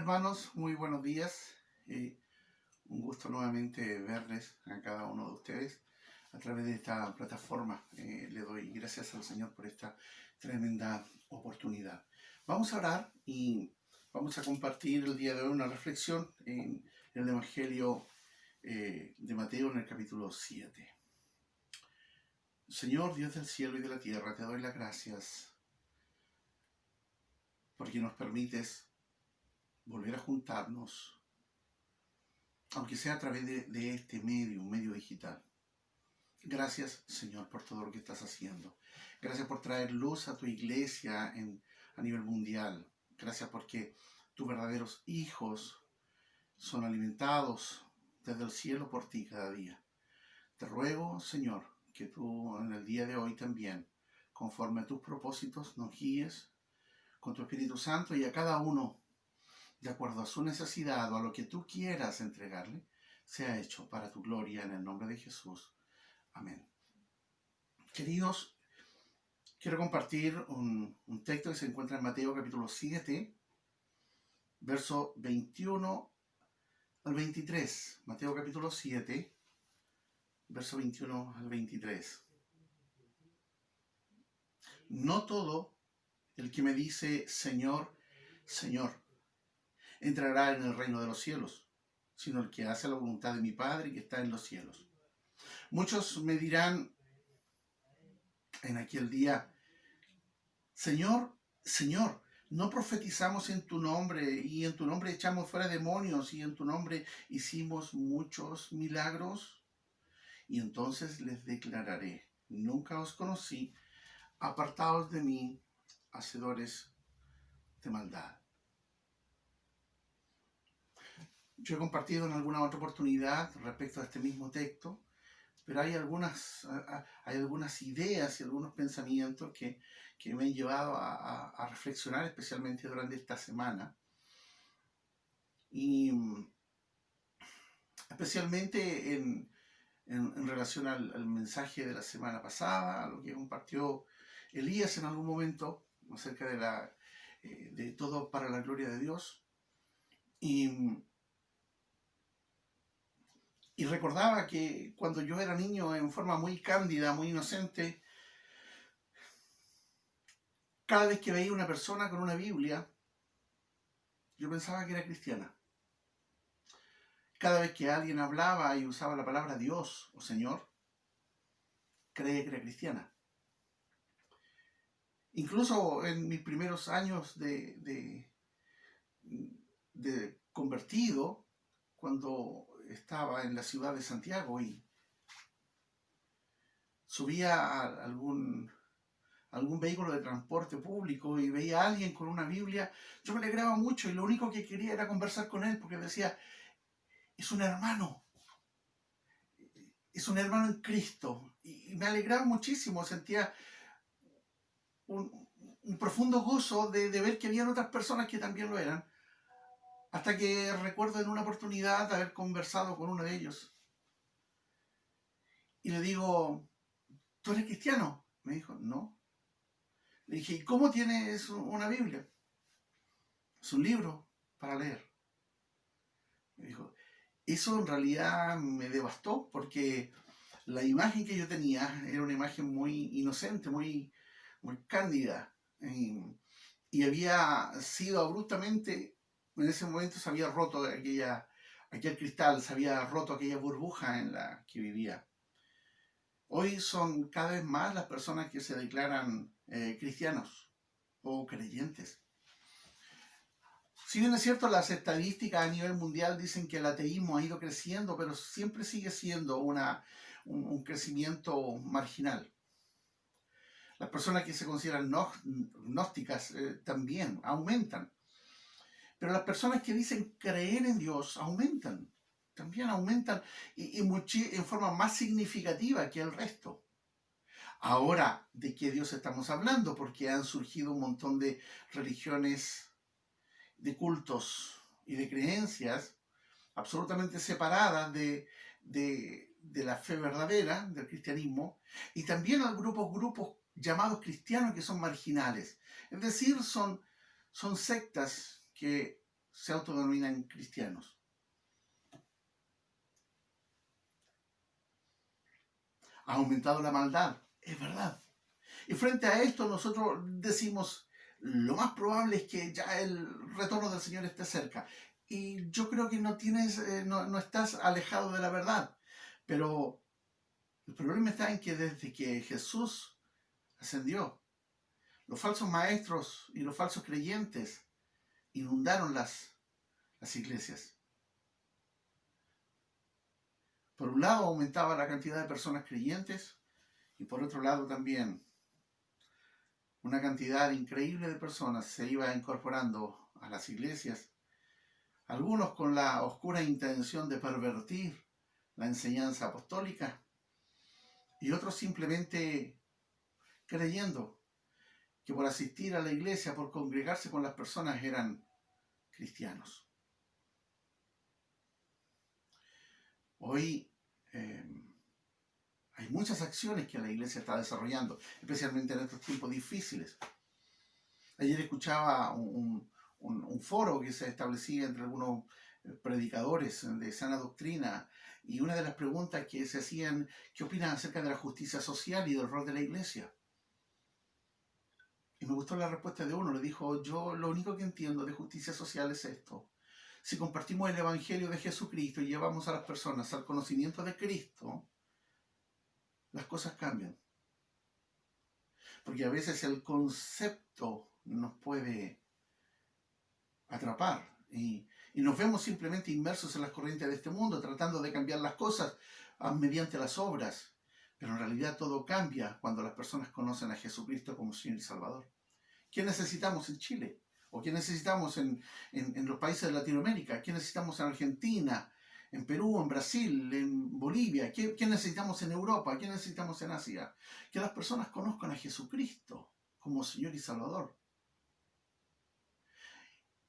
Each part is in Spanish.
Hermanos, muy buenos días. Un gusto nuevamente verles a cada uno de ustedes a través de esta plataforma. Le doy gracias al Señor por esta tremenda oportunidad. Vamos a orar y vamos a compartir el día de hoy una reflexión en el Evangelio de Mateo en el capítulo 7. Señor, Dios del cielo y de la tierra, te doy las gracias porque nos permites volver a juntarnos, aunque sea a través de este medio, un medio digital. Gracias, Señor, por todo lo que estás haciendo. Gracias por traer luz a tu iglesia a nivel mundial. Gracias porque tus verdaderos hijos son alimentados desde el cielo por ti cada día. Te ruego, Señor, que tú en el día de hoy también, conforme a tus propósitos, nos guíes con tu Espíritu Santo y a cada uno, de acuerdo a su necesidad o a lo que tú quieras entregarle, sea hecho para tu gloria en el nombre de Jesús. Amén. Queridos, quiero compartir un texto que se encuentra en Mateo capítulo 7, verso 21 al 23. Mateo capítulo 7, verso 21 al 23. No todo el que me dice Señor, Señor, entrará en el reino de los cielos, sino el que hace la voluntad de mi Padre que está en los cielos. Muchos me dirán en aquel día, Señor, Señor, ¿no profetizamos en tu nombre y en tu nombre echamos fuera demonios y en tu nombre hicimos muchos milagros? Y entonces les declararé, nunca os conocí, apartaos de mí, hacedores de maldad. Yo he compartido en alguna otra oportunidad respecto a este mismo texto, pero hay algunas ideas y algunos pensamientos que me han llevado a reflexionar, especialmente durante esta semana. Y especialmente en relación al mensaje de la semana pasada, a lo que compartió Elías en algún momento, acerca de todo para la gloria de Dios. Y recordaba que cuando yo era niño, en forma muy cándida, muy inocente, cada vez que veía una persona con una Biblia, yo pensaba que era cristiana. Cada vez que alguien hablaba y usaba la palabra Dios o Señor, creía que era cristiana. Incluso en mis primeros años de convertido, cuando estaba en la ciudad de Santiago y subía a algún vehículo de transporte público y veía a alguien con una Biblia, yo me alegraba mucho y lo único que quería era conversar con él, porque decía, es un hermano en Cristo. Y me alegraba muchísimo, sentía un profundo gozo de ver que habían otras personas que también lo eran, hasta que recuerdo en una oportunidad haber conversado con uno de ellos. Y le digo, ¿tú eres cristiano? Me dijo, no. Le dije, ¿y cómo tienes una Biblia? Es un libro para leer. Me dijo, eso en realidad me devastó porque la imagen que yo tenía era una imagen muy inocente, muy cándida. Y había sido abruptamente, en ese momento se había roto aquel cristal, se había roto aquella burbuja en la que vivía. Hoy son cada vez más las personas que se declaran cristianos o creyentes. Si bien es cierto, las estadísticas a nivel mundial dicen que el ateísmo ha ido creciendo, pero siempre sigue siendo un crecimiento marginal. Las personas que se consideran gnósticas también aumentan. Pero las personas que dicen creer en Dios aumentan. También aumentan y en forma más significativa que el resto. Ahora, ¿de qué Dios estamos hablando? Porque han surgido un montón de religiones, de cultos y de creencias absolutamente separadas de la fe verdadera, del cristianismo, y también hay grupos llamados cristianos que son marginales. Es decir, son sectas que se autodenominan cristianos. Ha aumentado la maldad, es verdad. Y frente a esto nosotros decimos, lo más probable es que ya el retorno del Señor esté cerca. Y yo creo que no estás alejado de la verdad. Pero el problema está en que desde que Jesús ascendió, los falsos maestros y los falsos creyentes inundaron las iglesias. Por un lado aumentaba la cantidad de personas creyentes y por otro lado también una cantidad increíble de personas se iba incorporando a las iglesias, algunos con la oscura intención de pervertir la enseñanza apostólica y otros simplemente creyendo que por asistir a la iglesia, por congregarse con las personas, eran cristianos. Hoy hay muchas acciones que la iglesia está desarrollando, especialmente en estos tiempos difíciles. Ayer escuchaba un foro que se establecía entre algunos predicadores de sana doctrina y una de las preguntas que se hacían, ¿qué opinan acerca de la justicia social y del rol de la iglesia? Y me gustó la respuesta de uno, le dijo, yo lo único que entiendo de justicia social es esto. Si compartimos el Evangelio de Jesucristo y llevamos a las personas al conocimiento de Cristo, las cosas cambian. Porque a veces el concepto nos puede atrapar y nos vemos simplemente inmersos en las corrientes de este mundo, tratando de cambiar las cosas mediante las obras. Pero en realidad todo cambia cuando las personas conocen a Jesucristo como Señor y Salvador. ¿Qué necesitamos en Chile? ¿O qué necesitamos en los países de Latinoamérica? ¿Qué necesitamos en Argentina, en Perú, en Brasil, en Bolivia? ¿Qué necesitamos en Europa? ¿Qué necesitamos en Asia? Que las personas conozcan a Jesucristo como Señor y Salvador.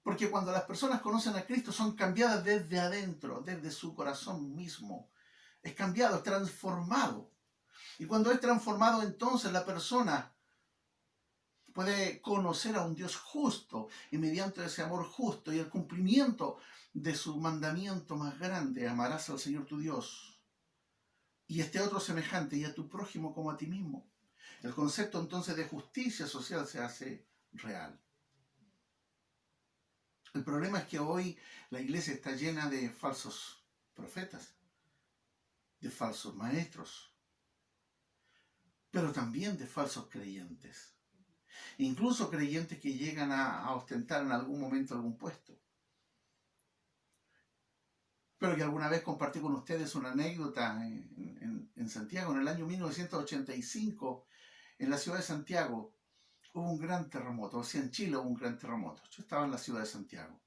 Porque cuando las personas conocen a Cristo son cambiadas desde adentro, desde su corazón mismo. Es cambiado, es transformado. Y cuando es transformado, entonces la persona puede conocer a un Dios justo y mediante ese amor justo y el cumplimiento de su mandamiento más grande, amarás al Señor tu Dios y este otro semejante y a tu prójimo como a ti mismo. El concepto entonces de justicia social se hace real. El problema es que hoy la iglesia está llena de falsos profetas, de falsos maestros, pero también de falsos creyentes. Incluso creyentes que llegan a ostentar en algún momento algún puesto. Pero que alguna vez compartí con ustedes una anécdota en Santiago, en el año 1985, en la ciudad de Santiago, hubo un gran terremoto, o sea, en Chile hubo un gran terremoto. Yo estaba en la ciudad de Santiago.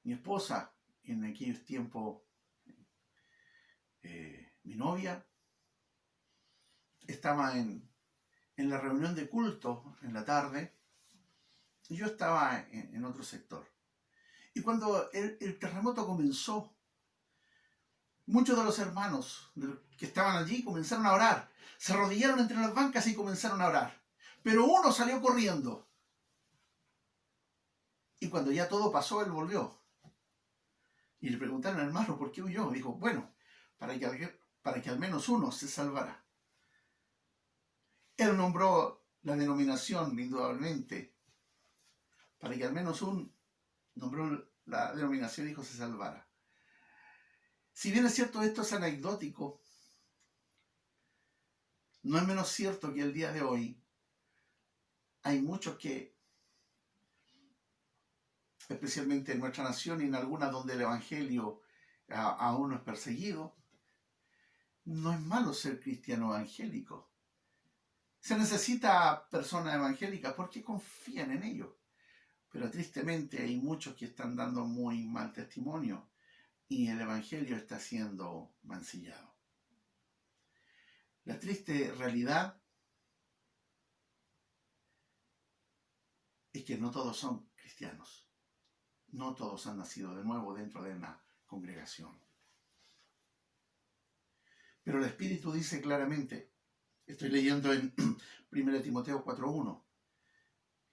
Mi esposa, en aquellos tiempos, mi novia, estaba en la reunión de culto en la tarde, y yo estaba en otro sector. Y cuando el terremoto comenzó, muchos de los hermanos que estaban allí comenzaron a orar. Se arrodillaron entre las bancas y comenzaron a orar. Pero uno salió corriendo. Y cuando ya todo pasó, él volvió. Y le preguntaron al hermano, ¿por qué huyó? Dijo, bueno, para que al menos uno se salvara. Él nombró la denominación, indudablemente, para que al menos nombró la denominación y dijo se salvara. Si bien es cierto, esto es anecdótico, no es menos cierto que el día de hoy hay muchos que, especialmente en nuestra nación y en algunas donde el evangelio aún no es perseguido, no es malo ser cristiano evangélico. Se necesita personas evangélicas porque confían en ello. Pero tristemente hay muchos que están dando muy mal testimonio y el evangelio está siendo mancillado. La triste realidad es que no todos son cristianos. No todos han nacido de nuevo dentro de una congregación. Pero el Espíritu dice claramente, estoy leyendo en 1 Timoteo 4:1,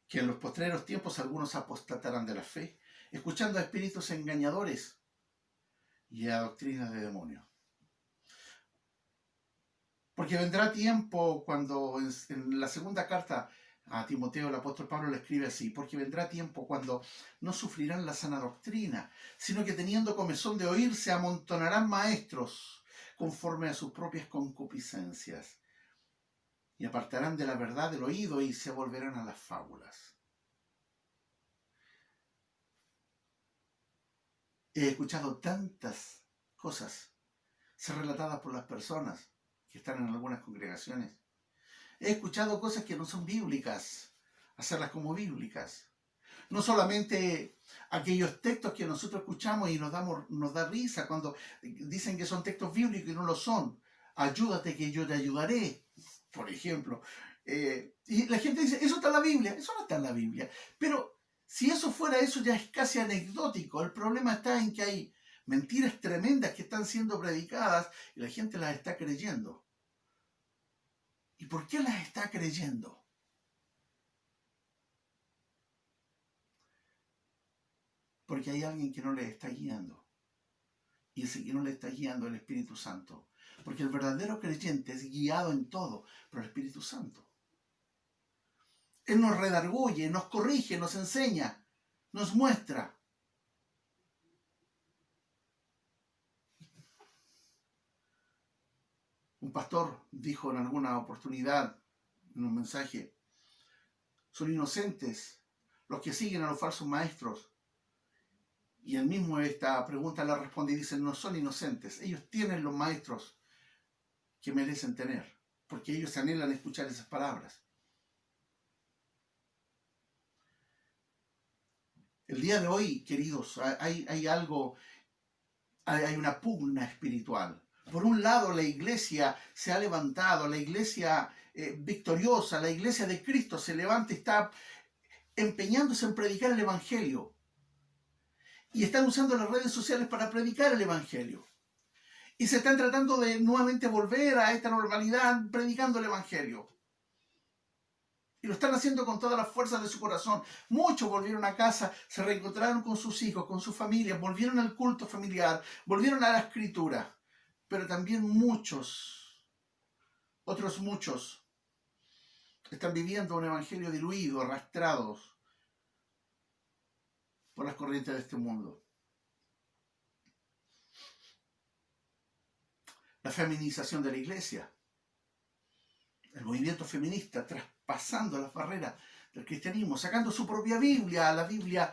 que en los postreros tiempos algunos apostatarán de la fe, escuchando a espíritus engañadores y a doctrinas de demonios. Porque vendrá tiempo cuando en la segunda carta a Timoteo el apóstol Pablo le escribe así, porque vendrá tiempo cuando no sufrirán la sana doctrina, sino que teniendo comezón de oír se amontonarán maestros conforme a sus propias concupiscencias y apartarán de la verdad del oído y se volverán a las fábulas. He escuchado tantas cosas ser relatadas por las personas que están en algunas congregaciones. He escuchado cosas que no son bíblicas, hacerlas como bíblicas. No solamente aquellos textos que nosotros escuchamos y nos da risa cuando dicen que son textos bíblicos y no lo son. Ayúdate que yo te ayudaré, por ejemplo. Y la gente dice, eso está en la Biblia. Eso no está en la Biblia. Pero si eso fuera eso, ya es casi anecdótico. El problema está en que hay mentiras tremendas que están siendo predicadas y la gente las está creyendo. ¿Y por qué las está creyendo? Porque hay alguien que no les está guiando. Y ese que no le está guiando es el Espíritu Santo. Porque el verdadero creyente es guiado en todo por el Espíritu Santo. Él nos redarguye, nos corrige, nos enseña, nos muestra. Un pastor dijo en alguna oportunidad, en un mensaje, son inocentes los que siguen a los falsos maestros. Y él mismo esta pregunta la responde y dice, no son inocentes, ellos tienen los maestros que merecen tener, porque ellos anhelan escuchar esas palabras. El día de hoy, queridos, hay algo, hay una pugna espiritual. Por un lado, la iglesia se ha levantado, la iglesia victoriosa, la iglesia de Cristo se levanta y está empeñándose en predicar el Evangelio. Y están usando las redes sociales para predicar el Evangelio. Y se están tratando de nuevamente volver a esta normalidad predicando el Evangelio. Y lo están haciendo con todas las fuerzas de su corazón. Muchos volvieron a casa, se reencontraron con sus hijos, con sus familias, volvieron al culto familiar, volvieron a la escritura. Pero también otros muchos, están viviendo un evangelio diluido, arrastrados por las corrientes de este mundo. La feminización de la iglesia, el movimiento feminista traspasando las barreras del cristianismo, sacando su propia Biblia, la Biblia,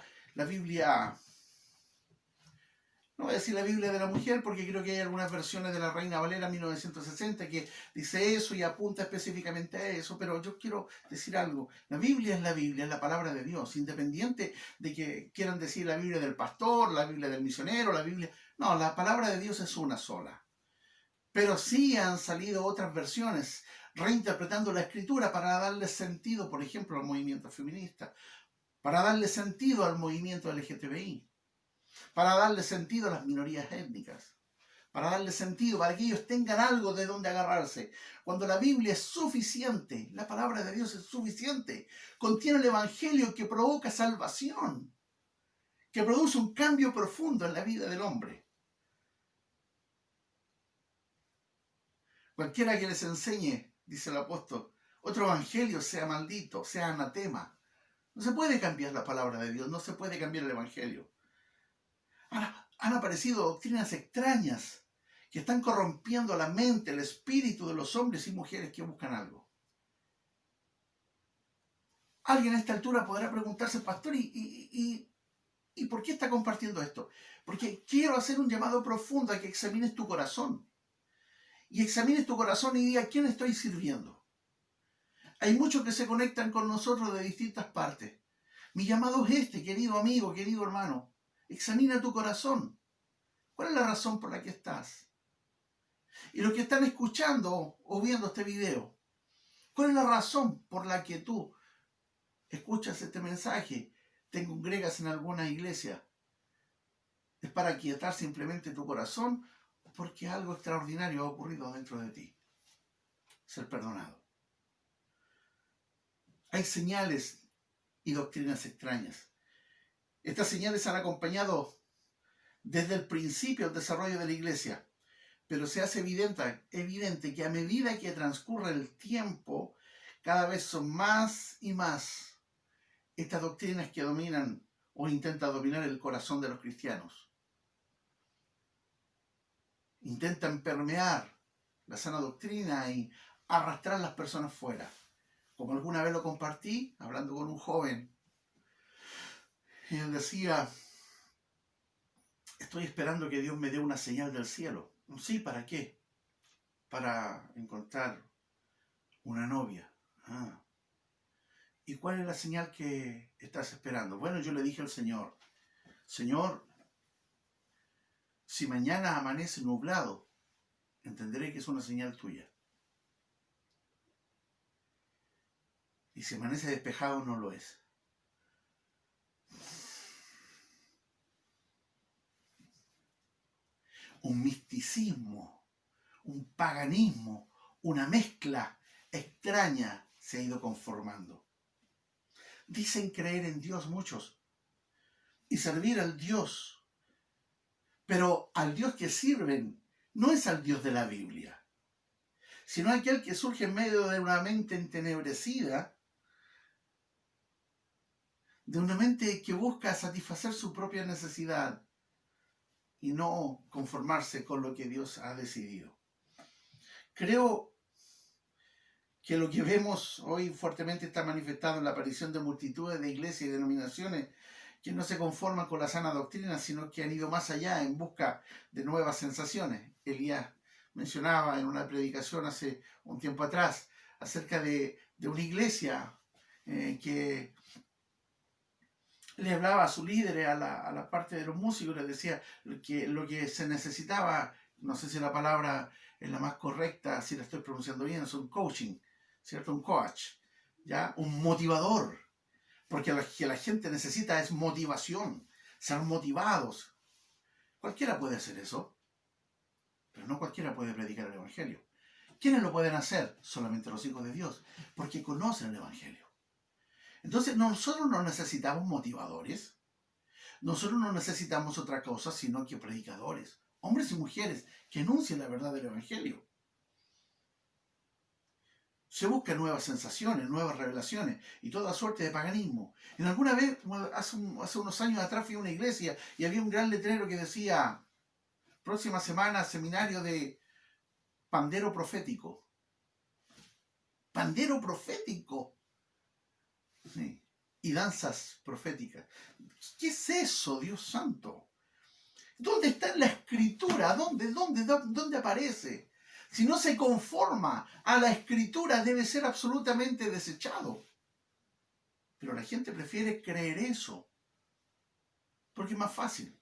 no voy a decir la Biblia de la mujer porque creo que hay algunas versiones de la Reina Valera 1960 que dice eso y apunta específicamente a eso, pero yo quiero decir algo. La Biblia, es la palabra de Dios, independiente de que quieran decir la Biblia del pastor, la Biblia del misionero, la Biblia... No, la palabra de Dios es una sola. Pero sí han salido otras versiones reinterpretando la escritura para darle sentido, por ejemplo, al movimiento feminista, para darle sentido al movimiento LGTBI, para darle sentido a las minorías étnicas, para darle sentido, para que ellos tengan algo de donde agarrarse. Cuando la Biblia es suficiente, la palabra de Dios es suficiente, contiene el Evangelio que provoca salvación, que produce un cambio profundo en la vida del hombre. Cualquiera que les enseñe, dice el apóstol, otro evangelio sea maldito, sea anatema. No se puede cambiar la palabra de Dios, no se puede cambiar el evangelio. Ahora, han aparecido doctrinas extrañas que están corrompiendo la mente, el espíritu de los hombres y mujeres que buscan algo. Alguien a esta altura podrá preguntarse, pastor, ¿y por qué está compartiendo esto? Porque quiero hacer un llamado profundo a que examines tu corazón. Y examines tu corazón y diga, ¿a quién estoy sirviendo? Hay muchos que se conectan con nosotros de distintas partes. Mi llamado es este, querido amigo, querido hermano. Examina tu corazón. ¿Cuál es la razón por la que estás? Y los que están escuchando o viendo este video, ¿cuál es la razón por la que tú escuchas este mensaje? Te congregas en alguna iglesia. ¿Es para aquietar simplemente tu corazón? Porque algo extraordinario ha ocurrido dentro de ti. Ser perdonado. Hay señales y doctrinas extrañas. Estas señales han acompañado desde el principio el desarrollo de la iglesia, pero se hace evidente que a medida que transcurre el tiempo, cada vez son más y más estas doctrinas que dominan o intentan dominar el corazón de los cristianos. Intentan permear la sana doctrina y arrastrar a las personas fuera. Como alguna vez lo compartí, hablando con un joven, y él decía, estoy esperando que Dios me dé una señal del cielo. Sí, ¿para qué? Para encontrar una novia. Ah. ¿Y cuál es la señal que estás esperando? Bueno, yo le dije al Señor, Señor, si mañana amanece nublado, entenderé que es una señal tuya. Y si amanece despejado, no lo es. Un misticismo, un paganismo, una mezcla extraña se ha ido conformando. Dicen creer en Dios muchos y servir al Dios, pero al Dios que sirven no es al Dios de la Biblia, sino aquel que surge en medio de una mente entenebrecida, de una mente que busca satisfacer su propia necesidad y no conformarse con lo que Dios ha decidido. Creo que lo que vemos hoy fuertemente está manifestado en la aparición de multitudes de iglesias y denominaciones que no se conforman con la sana doctrina, sino que han ido más allá en busca de nuevas sensaciones. Elías mencionaba en una predicación hace un tiempo atrás acerca de una iglesia que le hablaba a sus líderes, a la parte de los músicos, les decía que lo que se necesitaba, no sé si la palabra es la más correcta, si la estoy pronunciando bien, es un coaching, ¿cierto? Un coach, ¿ya? Un motivador, porque lo que la gente necesita es motivación, ser motivados. Cualquiera puede hacer eso, pero no cualquiera puede predicar el Evangelio. ¿Quiénes lo pueden hacer? Solamente los hijos de Dios, porque conocen el Evangelio. Entonces nosotros no necesitamos motivadores, nosotros no necesitamos otra cosa sino que predicadores, hombres y mujeres que anuncien la verdad del Evangelio. Se buscan nuevas sensaciones, nuevas revelaciones y toda suerte de paganismo. En alguna vez, hace unos años atrás, fui a una iglesia y había un gran letrero que decía, próxima semana, seminario de pandero profético. Pandero profético. Sí. Y danzas proféticas. ¿Qué es eso, Dios santo? ¿Dónde está en la escritura? ¿Dónde aparece? Si no se conforma a la escritura, debe ser absolutamente desechado. Pero la gente prefiere creer eso, porque es más fácil.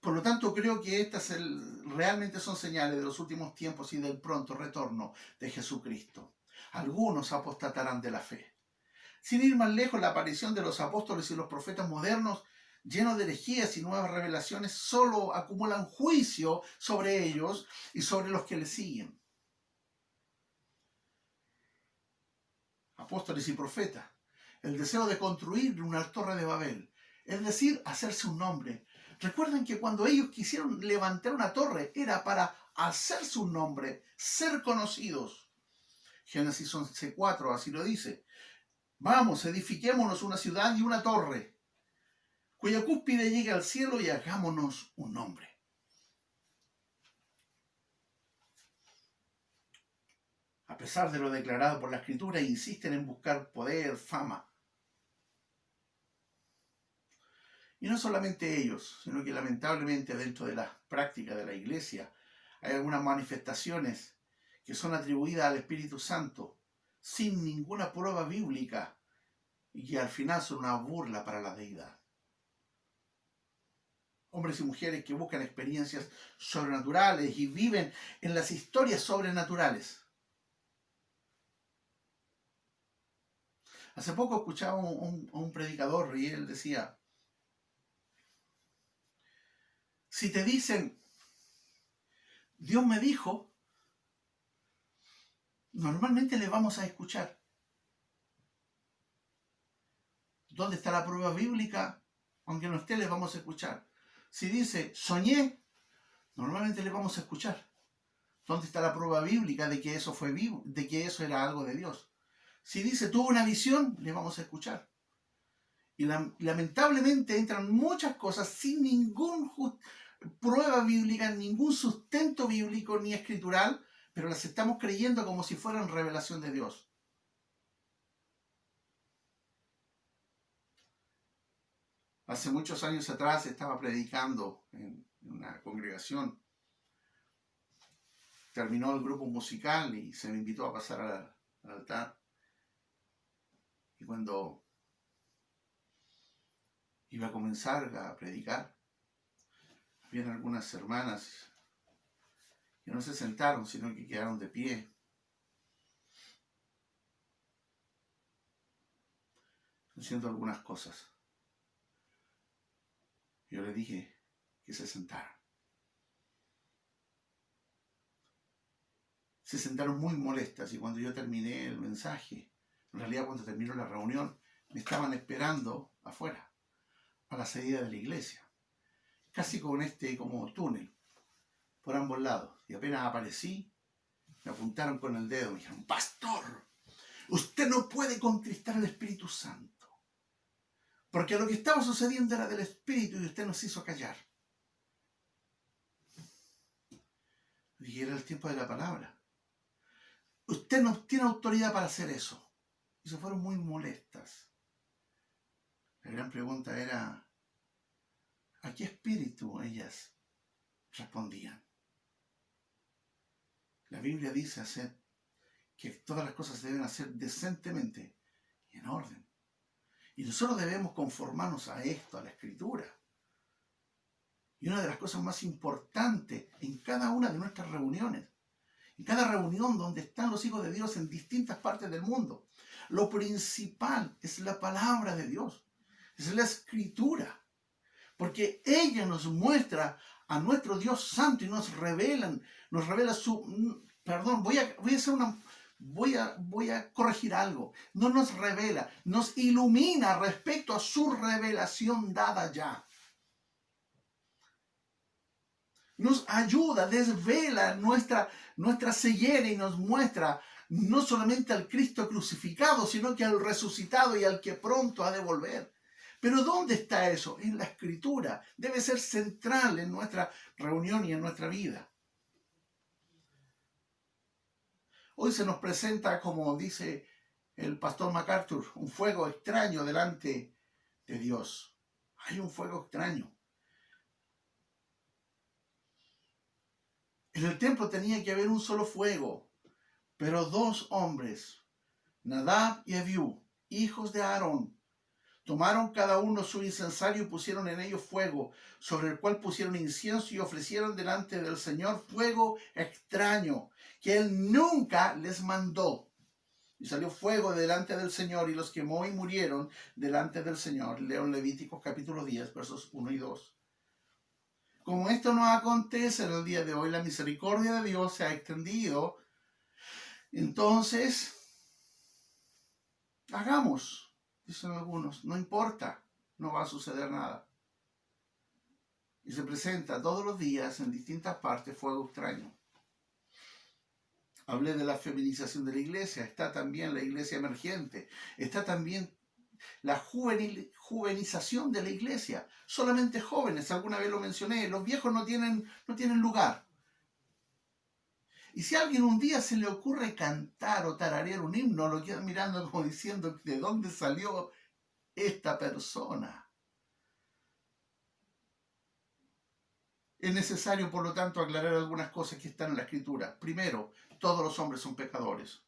Por lo tanto, creo que estas realmente son señales de los últimos tiempos y del pronto retorno de Jesucristo. Algunos apostatarán de la fe. Sin ir más lejos, la aparición de los apóstoles y los profetas modernos, llenos de herejías y nuevas revelaciones, solo acumulan juicio sobre ellos y sobre los que les siguen. Apóstoles y profetas, el deseo de construir una torre de Babel, es decir, hacerse un nombre. Recuerden que cuando ellos quisieron levantar una torre, era para hacerse un nombre, ser conocidos. Génesis 11:4 así lo dice. Vamos, edifiquémonos una ciudad y una torre, cuya cúspide llegue al cielo y hagámonos un nombre. A pesar de lo declarado por la Escritura, insisten en buscar poder, fama. Y no solamente ellos, sino que lamentablemente dentro de la práctica de la Iglesia hay algunas manifestaciones que son atribuidas al Espíritu Santo sin ninguna prueba bíblica y que al final son una burla para la deidad. Hombres y mujeres que buscan experiencias sobrenaturales y viven en las historias sobrenaturales. Hace poco escuchaba a un predicador y él decía, si te dicen, Dios me dijo, normalmente le vamos a escuchar. ¿Dónde está la prueba bíblica? Aunque no esté, le vamos a escuchar. Si dice, soñé, normalmente le vamos a escuchar. ¿Dónde está la prueba bíblica de que eso fue vivo, de que eso era algo de Dios? Si dice, tuvo una visión, le vamos a escuchar. Y lamentablemente entran muchas cosas sin ninguna prueba bíblica, ningún sustento bíblico ni escritural, pero las estamos creyendo como si fueran revelación de Dios. Hace muchos años atrás estaba predicando en una congregación. Terminó el grupo musical y se me invitó a pasar al altar. Y cuando iba a comenzar a predicar, habían algunas hermanas que no se sentaron, sino que quedaron de pie. Haciendo algunas cosas. Yo le dije que se sentaran. Se sentaron muy molestas y cuando yo terminé el mensaje, en realidad cuando terminó la reunión, me estaban esperando afuera, a la salida de la iglesia, casi con como túnel, por ambos lados. Y apenas aparecí, me apuntaron con el dedo, me dijeron, pastor, usted no puede contristar al Espíritu Santo, porque lo que estaba sucediendo era del Espíritu y usted nos hizo callar. Dije, era el tiempo de la palabra. Usted no tiene autoridad para hacer eso. Y se fueron muy molestas. La gran pregunta era, ¿a qué espíritu ellas respondían? La Biblia dice que todas las cosas se deben hacer decentemente y en orden. Y nosotros debemos conformarnos a esto, a la Escritura. Y una de las cosas más importantes en cada una de nuestras reuniones, en cada reunión donde están los hijos de Dios en distintas partes del mundo, lo principal es la palabra de Dios, es la Escritura, porque ella nos muestra a nuestro Dios Santo y nos revela su... Perdón, voy a corregir algo. No nos revela, nos ilumina respecto a su revelación dada ya. Nos ayuda, desvela nuestra ceguera y nos muestra no solamente al Cristo crucificado, sino que al resucitado y al que pronto ha de volver. Pero ¿dónde está eso? En la Escritura. Debe ser central en nuestra reunión y en nuestra vida. Hoy se nos presenta, como dice el pastor MacArthur, un fuego extraño delante de Dios. Hay un fuego extraño. En el templo tenía que haber un solo fuego, pero dos hombres, Nadab y Abiú, hijos de Aarón, tomaron cada uno su incensario y pusieron en ellos fuego, sobre el cual pusieron incienso y ofrecieron delante del Señor fuego extraño, que Él nunca les mandó. Y salió fuego delante del Señor y los quemó y murieron delante del Señor. Leo en Levíticos capítulo 10, versos 1 y 2. Como esto no acontece en el día de hoy, la misericordia de Dios se ha extendido. Entonces, hagamos, dicen algunos, no importa, no va a suceder nada. Y se presenta todos los días en distintas partes fuego extraño. Hablé de la feminización de la iglesia, está también la iglesia emergente, está también la juvenización de la iglesia. Solamente jóvenes, alguna vez lo mencioné, los viejos no tienen lugar. Y si a alguien un día se le ocurre cantar o tararear un himno, lo quedan mirando como diciendo, ¿de dónde salió esta persona? Es necesario, por lo tanto, aclarar algunas cosas que están en la Escritura. Primero, todos los hombres son pecadores.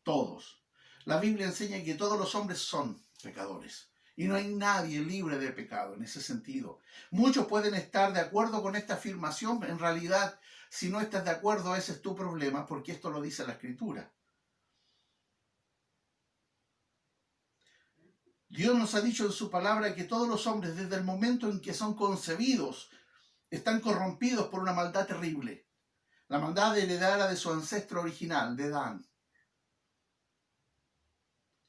Todos. La Biblia enseña que todos los hombres son pecadores. Y no hay nadie libre de pecado en ese sentido. Muchos pueden estar de acuerdo con esta afirmación, pero en realidad, si no estás de acuerdo, ese es tu problema, porque esto lo dice la Escritura. Dios nos ha dicho en su palabra que todos los hombres, desde el momento en que son concebidos, están corrompidos por una maldad terrible. La maldad heredada de su ancestro original, de Adán.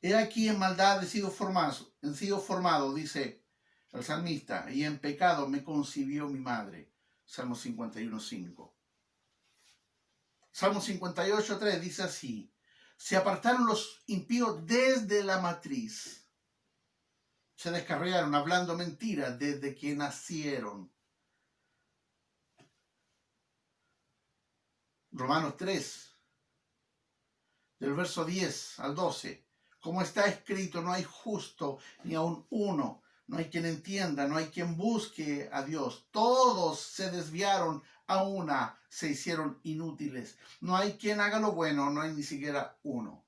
He aquí en maldad he sido formado, dice el salmista, y en pecado me concibió mi madre. Salmo 51:5. Salmo 58:3 dice así: se apartaron los impíos desde la matriz. Se descarriaron hablando mentiras desde que nacieron. Romanos 3, del verso 10 al 12. Como está escrito, no hay justo ni aun uno. No hay quien entienda, no hay quien busque a Dios. Todos se desviaron a una, se hicieron inútiles. No hay quien haga lo bueno, no hay ni siquiera uno.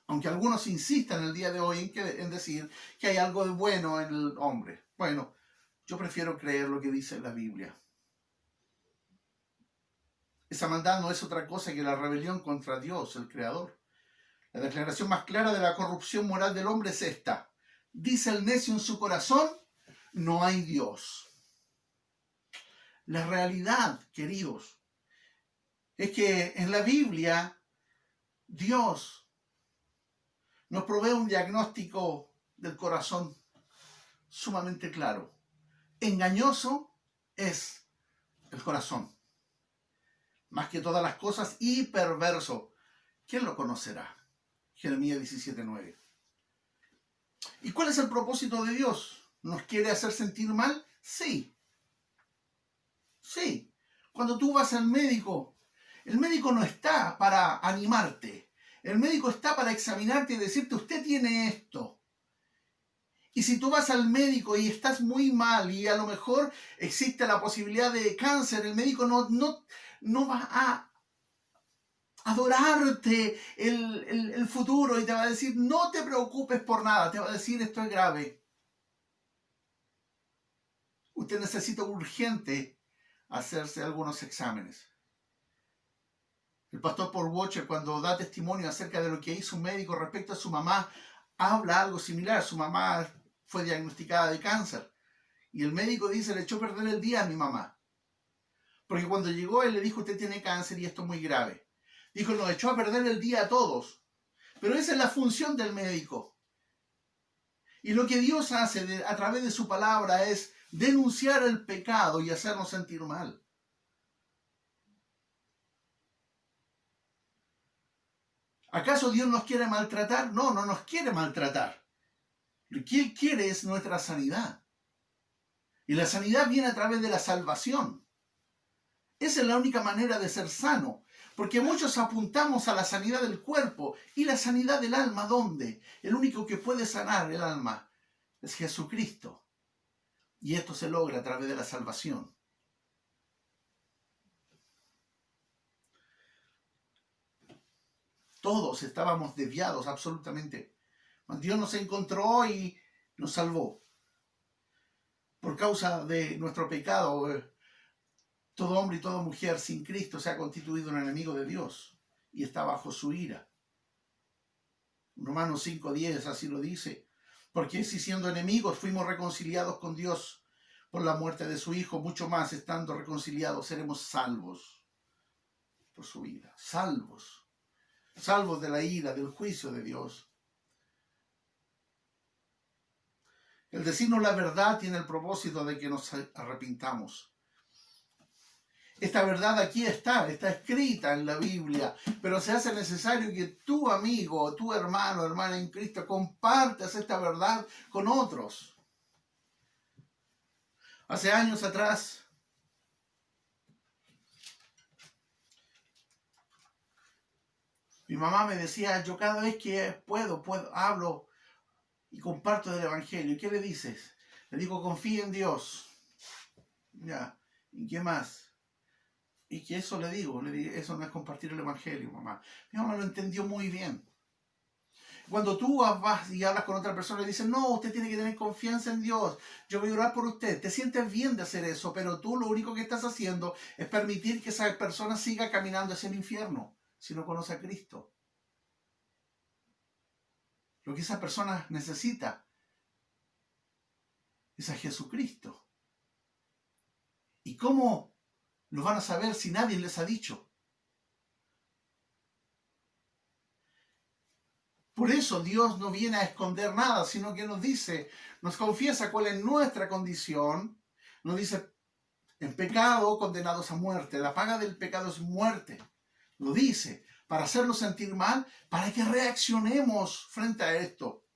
Aunque algunos insistan el día de hoy en decir que hay algo de bueno en el hombre. Bueno, yo prefiero creer lo que dice la Biblia. Esa maldad no es otra cosa que la rebelión contra Dios, el Creador. La declaración más clara de la corrupción moral del hombre es esta: dice el necio en su corazón, no hay Dios. La realidad, queridos, es que en la Biblia Dios nos provee un diagnóstico del corazón sumamente claro. Engañoso es el corazón, más que todas las cosas, y perverso. ¿Quién lo conocerá? Jeremías 17:9. ¿Y cuál es el propósito de Dios? ¿Nos quiere hacer sentir mal? Sí. Sí. Cuando tú vas al médico, el médico no está para animarte. El médico está para examinarte y decirte: usted tiene esto. Y si tú vas al médico y estás muy mal y a lo mejor existe la posibilidad de cáncer, el médico no va a adorarte el futuro y te va a decir: no te preocupes por nada. Te va a decir: esto es grave. Usted necesita urgente hacerse algunos exámenes. El pastor Paul Washer, cuando da testimonio acerca de lo que hizo un médico respecto a su mamá, habla algo similar. Su mamá fue diagnosticada de cáncer y el médico dice: le echó a perder el día a mi mamá. Porque cuando llegó él le dijo: usted tiene cáncer y esto es muy grave. Dijo: nos echó a perder el día a todos. Pero esa es la función del médico. Y lo que Dios hace a través de su palabra es denunciar el pecado y hacernos sentir mal. ¿Acaso Dios nos quiere maltratar? No, no nos quiere maltratar. Lo que Él quiere es nuestra sanidad. Y la sanidad viene a través de la salvación. Esa es la única manera de ser sano. Porque muchos apuntamos a la sanidad del cuerpo. ¿Y la sanidad del alma dónde? El único que puede sanar el alma es Jesucristo. Y esto se logra a través de la salvación. Todos estábamos desviados absolutamente. Dios nos encontró y nos salvó. Por causa de nuestro pecado, todo hombre y toda mujer sin Cristo se ha constituido un enemigo de Dios y está bajo su ira. Romanos 5:10 así lo dice. Porque si siendo enemigos fuimos reconciliados con Dios por la muerte de su Hijo, mucho más estando reconciliados seremos salvos por su ira. Salvos de la ira, del juicio de Dios. El decirnos la verdad tiene el propósito de que nos arrepintamos. Esta verdad aquí está escrita en la Biblia, pero se hace necesario que tu amigo, tu hermano, hermana en Cristo, compartas esta verdad con otros. Hace años atrás, mi mamá me decía: yo cada vez que puedo, hablo y comparto del Evangelio. ¿Y qué le dices? Le digo: confía en Dios. Ya. ¿Y qué más? Y que eso le digo, eso no es compartir el Evangelio, mamá. Mi mamá lo entendió muy bien. Cuando tú vas y hablas con otra persona y dices: no, usted tiene que tener confianza en Dios, yo voy a orar por usted, te sientes bien de hacer eso, pero tú lo único que estás haciendo es permitir que esa persona siga caminando hacia el infierno si no conoce a Cristo. Lo que esa persona necesita es a Jesucristo. ¿Y cómo lo van a saber si nadie les ha dicho? Por eso Dios no viene a esconder nada, sino que nos dice, nos confiesa cuál es nuestra condición, nos dice, en pecado condenados a muerte, la paga del pecado es muerte. Lo dice, para hacernos sentir mal, para que reaccionemos frente a esto.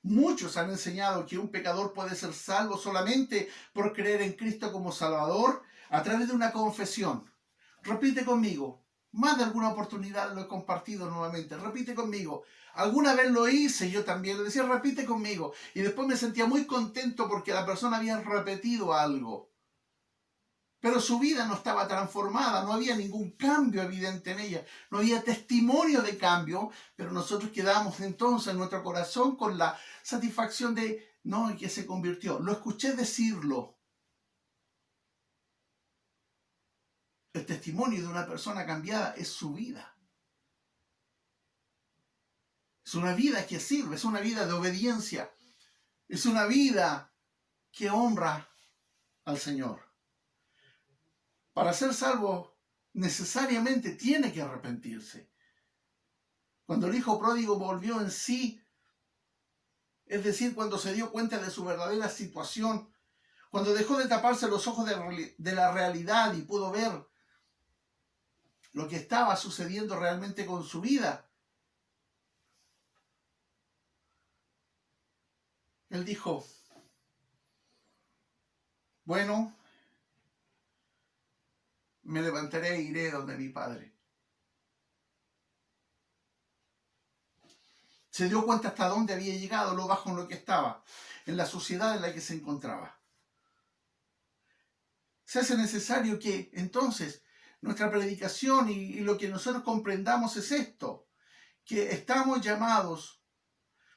Muchos han enseñado que un pecador puede ser salvo solamente por creer en Cristo como Salvador a través de una confesión. Repite conmigo. Más de alguna oportunidad lo he compartido nuevamente. Repite conmigo. Alguna vez lo hice yo también. Le decía, repite conmigo. Y después me sentía muy contento porque la persona había repetido algo. Pero su vida no estaba transformada, no había ningún cambio evidente en ella, no había testimonio de cambio, pero nosotros quedamos entonces en nuestro corazón con la satisfacción de, no, que se convirtió. Lo escuché decirlo. El testimonio de una persona cambiada es su vida. Es una vida que sirve, es una vida de obediencia, es una vida que honra al Señor. Para ser salvo, necesariamente tiene que arrepentirse. Cuando el hijo pródigo volvió en sí, es decir, cuando se dio cuenta de su verdadera situación, cuando dejó de taparse los ojos de la realidad y pudo ver lo que estaba sucediendo realmente con su vida, él dijo, bueno, me levantaré e iré donde mi padre. Se dio cuenta hasta dónde había llegado, lo bajo en lo que estaba, en la sociedad en la que se encontraba. Se hace necesario que entonces nuestra predicación y lo que nosotros comprendamos es esto, que estamos llamados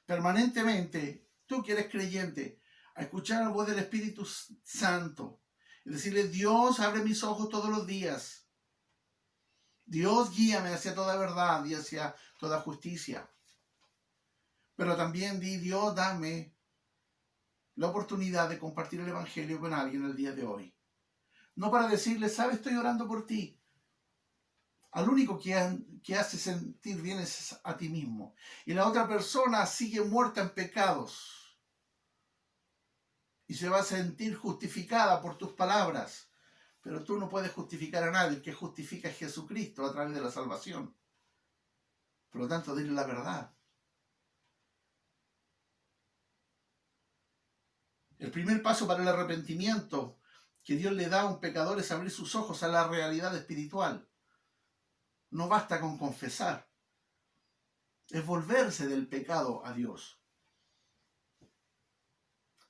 permanentemente, tú que eres creyente, a escuchar la voz del Espíritu Santo y decirle, Dios, abre mis ojos todos los días. Dios, guíame hacia toda verdad y hacia toda justicia. Pero también di, Dios, dame la oportunidad de compartir el Evangelio con alguien el día de hoy. No para decirle, sabes, estoy orando por ti. Al único que hace sentir bien es a ti mismo. Y la otra persona sigue muerta en pecados. Y se va a sentir justificada por tus palabras. Pero tú no puedes justificar a nadie. El que justifica es Jesucristo a través de la salvación. Por lo tanto, dile la verdad. El primer paso para el arrepentimiento que Dios le da a un pecador es abrir sus ojos a la realidad espiritual. No basta con confesar. Es volverse del pecado a Dios.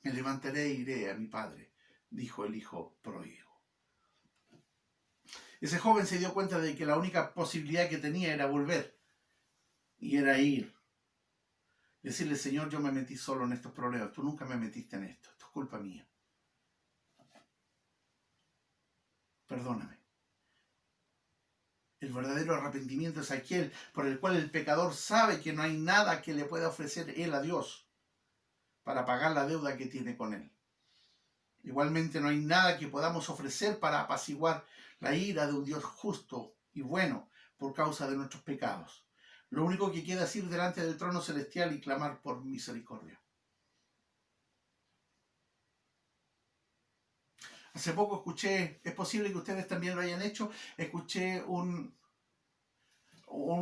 Me levantaré e iré a mi padre, dijo el hijo pródigo. Ese joven se dio cuenta de que la única posibilidad que tenía era volver. Y era ir. Decirle, Señor, yo me metí solo en estos problemas. Tú nunca me metiste en esto. Esto es culpa mía. Perdóname. El verdadero arrepentimiento es aquel por el cual el pecador sabe que no hay nada que le pueda ofrecer él a Dios para pagar la deuda que tiene con él. Igualmente no hay nada que podamos ofrecer para apaciguar la ira de un Dios justo y bueno por causa de nuestros pecados. Lo único que queda es ir delante del trono celestial y clamar por misericordia. Hace poco escuché, es posible que ustedes también lo hayan hecho, escuché un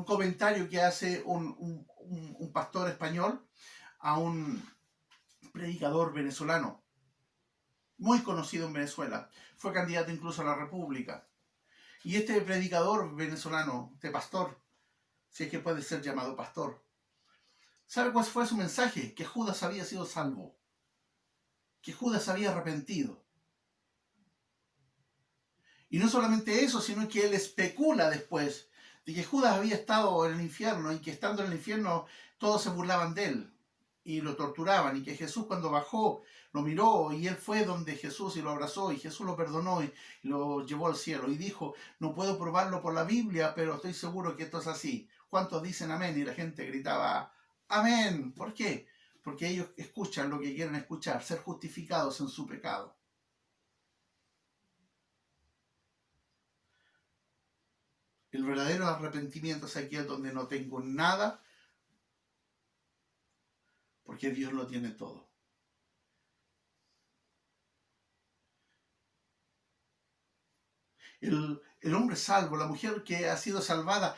comentario que hace un pastor español a un predicador venezolano, muy conocido en Venezuela, fue candidato incluso a la República. Y este predicador venezolano, este pastor, si es que puede ser llamado pastor, ¿sabe cuál fue su mensaje? Que Judas había sido salvo, que Judas había arrepentido. Y no solamente eso, sino que él especula después de que Judas había estado en el infierno y que estando en el infierno todos se burlaban de él y lo torturaban, y que Jesús cuando bajó lo miró y él fue donde Jesús y lo abrazó y Jesús lo perdonó y lo llevó al cielo y dijo, no puedo probarlo por la Biblia, pero estoy seguro que esto es así. ¿Cuántos dicen amén? Y la gente gritaba amén. ¿Por qué? Porque ellos escuchan lo que quieren escuchar, ser justificados en su pecado. El verdadero arrepentimiento es aquel donde no tengo nada, porque Dios lo tiene todo. El hombre salvo, la mujer que ha sido salvada,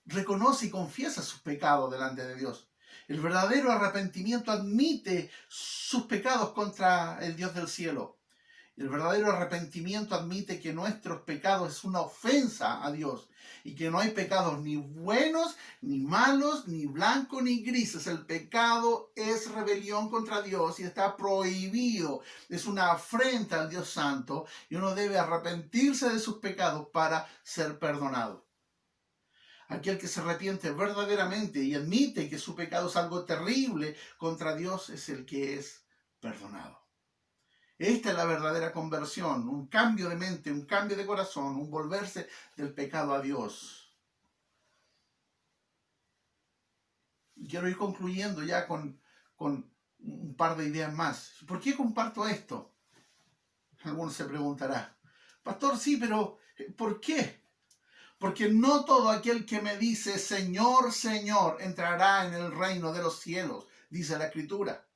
reconoce y confiesa sus pecados delante de Dios. El verdadero arrepentimiento admite sus pecados contra el Dios del cielo. El verdadero arrepentimiento admite que nuestros pecados es una ofensa a Dios y que no hay pecados ni buenos, ni malos, ni blancos, ni grises. El pecado es rebelión contra Dios y está prohibido. Es una afrenta al Dios Santo y uno debe arrepentirse de sus pecados para ser perdonado. Aquel que se arrepiente verdaderamente y admite que su pecado es algo terrible contra Dios es el que es perdonado. Esta es la verdadera conversión, un cambio de mente, un cambio de corazón, un volverse del pecado a Dios. Quiero ir concluyendo ya con un par de ideas más. ¿Por qué comparto esto? Algunos se preguntarán. Pastor, sí, pero ¿por qué? Porque no todo aquel que me dice Señor, Señor, entrará en el reino de los cielos, dice la Escritura,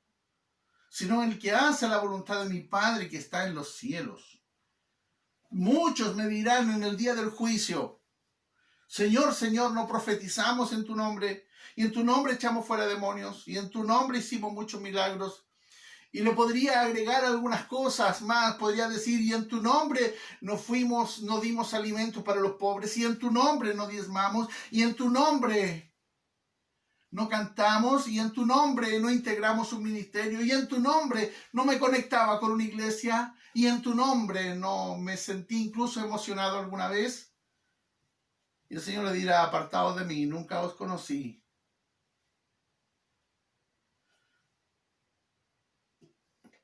sino el que hace la voluntad de mi Padre que está en los cielos. Muchos me dirán en el día del juicio, Señor, Señor, ¿no profetizamos en tu nombre? Y en tu nombre echamos fuera demonios, y en tu nombre hicimos muchos milagros. Y le podría agregar algunas cosas más, podría decir, y en tu nombre no dimos alimentos para los pobres, y en tu nombre no diezmamos, y en tu nombre no cantamos, y en tu nombre no integramos un ministerio, y en tu nombre no me conectaba con una iglesia, y en tu nombre no me sentí incluso emocionado alguna vez. Y el Señor le dirá, apartados de mí, nunca os conocí.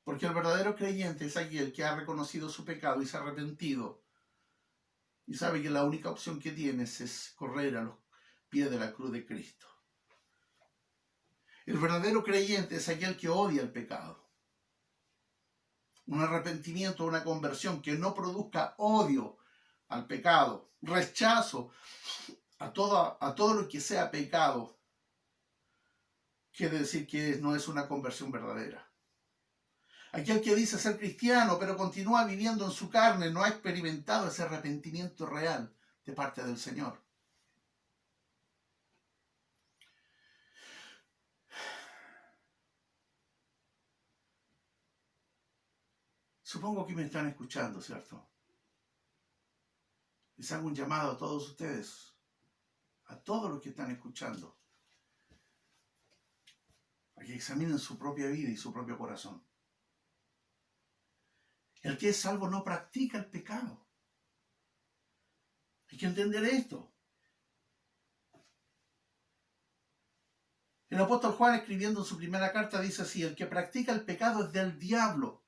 Porque el verdadero creyente es aquel que ha reconocido su pecado y se ha arrepentido. Y sabe que la única opción que tienes es correr a los pies de la cruz de Cristo. El verdadero creyente es aquel que odia el pecado. Un arrepentimiento, una conversión que no produzca odio al pecado, rechazo a todo lo que sea pecado, quiere decir que no es una conversión verdadera. Aquel que dice ser cristiano, pero continúa viviendo en su carne, no ha experimentado ese arrepentimiento real de parte del Señor. Supongo que me están escuchando, ¿cierto? Les hago un llamado a todos ustedes, a todos los que están escuchando, a que examinen su propia vida y su propio corazón. El que es salvo no practica el pecado. Hay que entender esto. El apóstol Juan, escribiendo en su primera carta, dice así: el que practica el pecado es del diablo,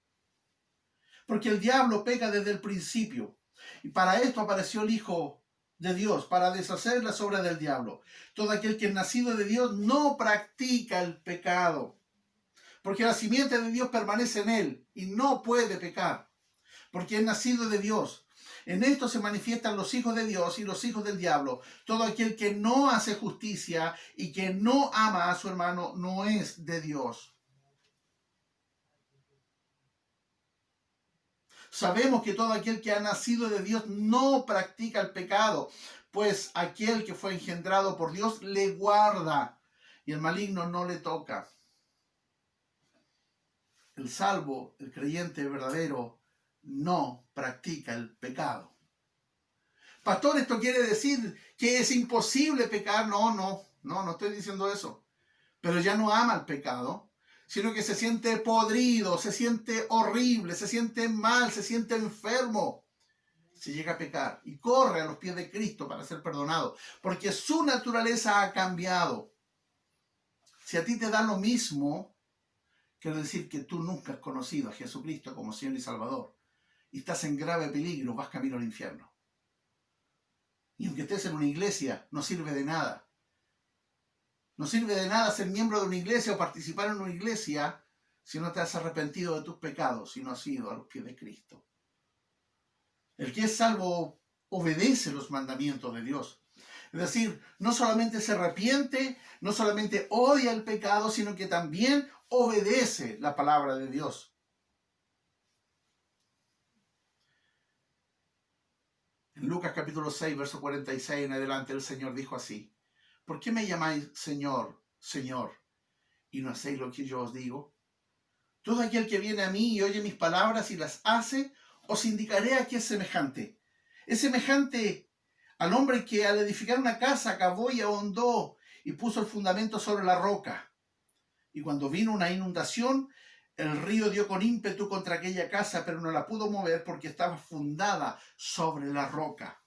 porque el diablo peca desde el principio. Y para esto apareció el Hijo de Dios, para deshacer las obras del diablo. Todo aquel que es nacido de Dios no practica el pecado, porque la simiente de Dios permanece en él y no puede pecar, porque es nacido de Dios. En esto se manifiestan los hijos de Dios y los hijos del diablo. Todo aquel que no hace justicia y que no ama a su hermano no es de Dios. Sabemos que todo aquel que ha nacido de Dios no practica el pecado, pues aquel que fue engendrado por Dios le guarda y el maligno no le toca. El salvo, el creyente verdadero, no practica el pecado. Pastor, ¿esto quiere decir que es imposible pecar? No estoy diciendo eso. Pero ya no ama el pecado, sino que se siente podrido, se siente horrible, se siente mal, se siente enfermo. Se llega a pecar y corre a los pies de Cristo para ser perdonado, porque su naturaleza ha cambiado. Si a ti te da lo mismo, quiere decir que tú nunca has conocido a Jesucristo como Señor y Salvador y estás en grave peligro, vas camino al infierno. Y aunque estés en una iglesia, no sirve de nada. No sirve de nada ser miembro de una iglesia o participar en una iglesia si no te has arrepentido de tus pecados, si no has ido a los pies de Cristo. El que es salvo obedece los mandamientos de Dios. Es decir, no solamente se arrepiente, no solamente odia el pecado, sino que también obedece la palabra de Dios. En Lucas capítulo 6, verso 46 en adelante, el Señor dijo así: ¿por qué me llamáis Señor, Señor, y no hacéis lo que yo os digo? Todo aquel que viene a mí y oye mis palabras y las hace, os indicaré a qué es semejante. Es semejante al hombre que al edificar una casa cavó y ahondó y puso el fundamento sobre la roca. Y cuando vino una inundación, el río dio con ímpetu contra aquella casa, pero no la pudo mover porque estaba fundada sobre la roca.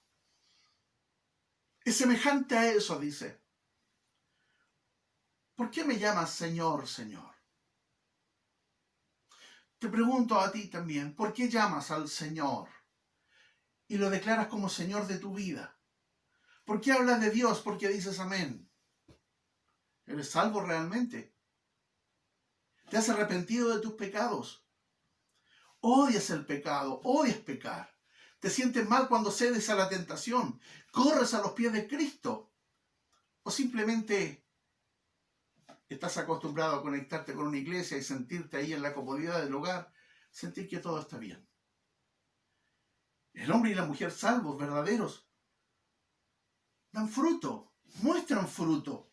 Es semejante a eso, dice. ¿Por qué me llamas Señor, Señor? Te pregunto a ti también, ¿por qué llamas al Señor y lo declaras como Señor de tu vida? ¿Por qué hablas de Dios? ¿Por qué dices amén? ¿Eres salvo realmente? ¿Te has arrepentido de tus pecados? Odias el pecado, odias pecar. Te sientes mal cuando cedes a la tentación, corres a los pies de Cristo. O simplemente estás acostumbrado a conectarte con una iglesia y sentirte ahí en la comodidad del hogar, sentir que todo está bien. El hombre y la mujer salvos, verdaderos, dan fruto, muestran fruto.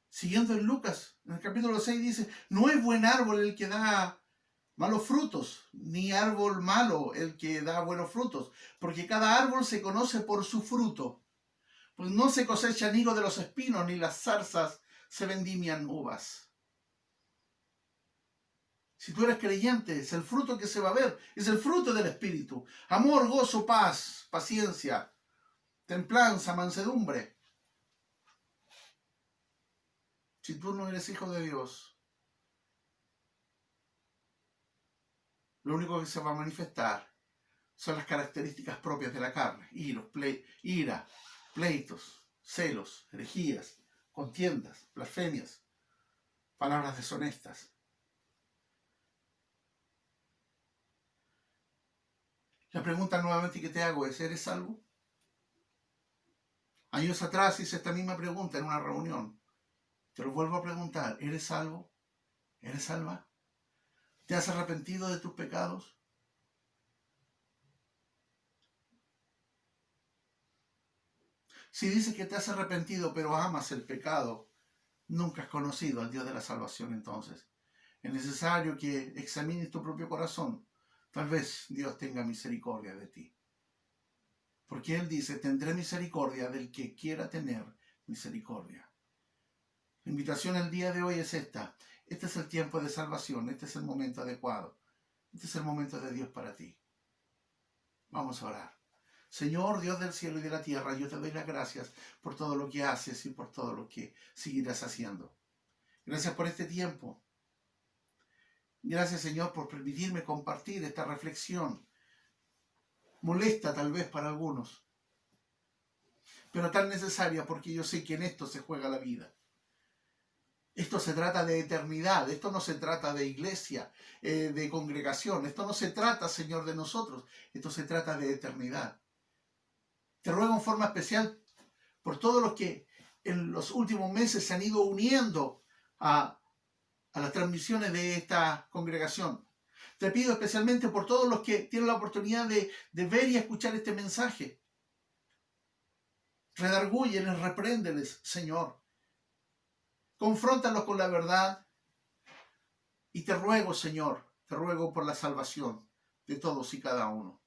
Siguiendo en Lucas, en el capítulo 6 dice, no es buen árbol el que da malos frutos, ni árbol malo el que da buenos frutos, porque cada árbol se conoce por su fruto. Pues no se cosechan higos de los espinos, ni las zarzas se vendimian uvas. Si tú eres creyente, es el fruto que se va a ver, es el fruto del Espíritu. Amor, gozo, paz, paciencia, templanza, mansedumbre. Si tú no eres hijo de Dios, lo único que se va a manifestar son las características propias de la carne. Ira, pleitos, celos, herejías, contiendas, blasfemias, palabras deshonestas. La pregunta nuevamente que te hago es, ¿eres salvo? Años atrás hice esta misma pregunta en una reunión. Te lo vuelvo a preguntar, ¿eres salvo? ¿Eres salva? ¿Te has arrepentido de tus pecados? Si dices que te has arrepentido pero amas el pecado, nunca has conocido al Dios de la salvación entonces. Es necesario que examines tu propio corazón. Tal vez Dios tenga misericordia de ti. Porque Él dice, tendré misericordia del que quiera tener misericordia. La invitación el día de hoy es esta. Este es el tiempo de salvación. Este es el momento adecuado. Este es el momento de Dios para ti. Vamos a orar. Señor, Dios del cielo y de la tierra, yo te doy las gracias por todo lo que haces y por todo lo que seguirás haciendo. Gracias por este tiempo. Gracias, Señor, por permitirme compartir esta reflexión. Molesta tal vez para algunos, pero tan necesaria porque yo sé que en esto se juega la vida. Esto se trata de eternidad, esto no se trata de iglesia, de congregación, esto no se trata, Señor, de nosotros, esto se trata de eternidad. Te ruego en forma especial por todos los que en los últimos meses se han ido uniendo a las transmisiones de esta congregación. Te pido especialmente por todos los que tienen la oportunidad de ver y escuchar este mensaje. Redargúyeles, repréndeles, Señor. Confróntalos con la verdad. Y te ruego, Señor, te ruego por la salvación de todos y cada uno.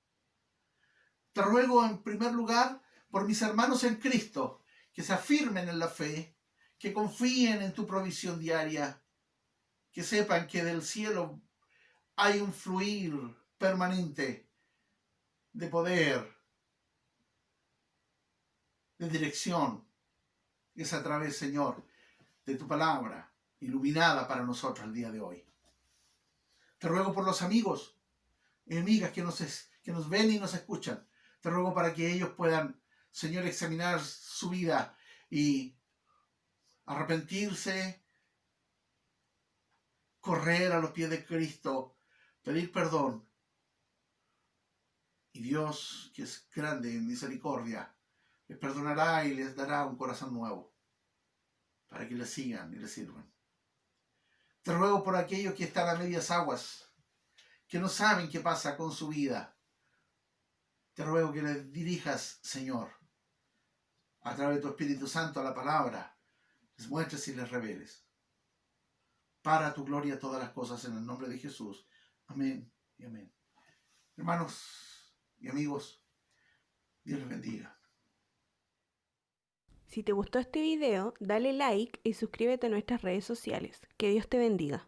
Te ruego en primer lugar por mis hermanos en Cristo, que se afirmen en la fe, que confíen en tu provisión diaria, que sepan que del cielo hay un fluir permanente de poder, de dirección. Es a través, Señor, de tu palabra iluminada para nosotros el día de hoy. Te ruego por los amigos y amigas que nos ven y nos escuchan. Te ruego para que ellos puedan, Señor, examinar su vida y arrepentirse, correr a los pies de Cristo, pedir perdón Y Dios, que es grande en misericordia, les perdonará y les dará un corazón nuevo para que le sigan y le sirvan. Te ruego por aquellos que están a medias aguas, que no saben qué pasa con su vida. Te ruego que les dirijas, Señor, a través de tu Espíritu Santo a la palabra, les muestres y les reveles. Para tu gloria todas las cosas en el nombre de Jesús. Amén y amén. Hermanos y amigos, Dios les bendiga. Si te gustó este video, dale like y suscríbete a nuestras redes sociales. Que Dios te bendiga.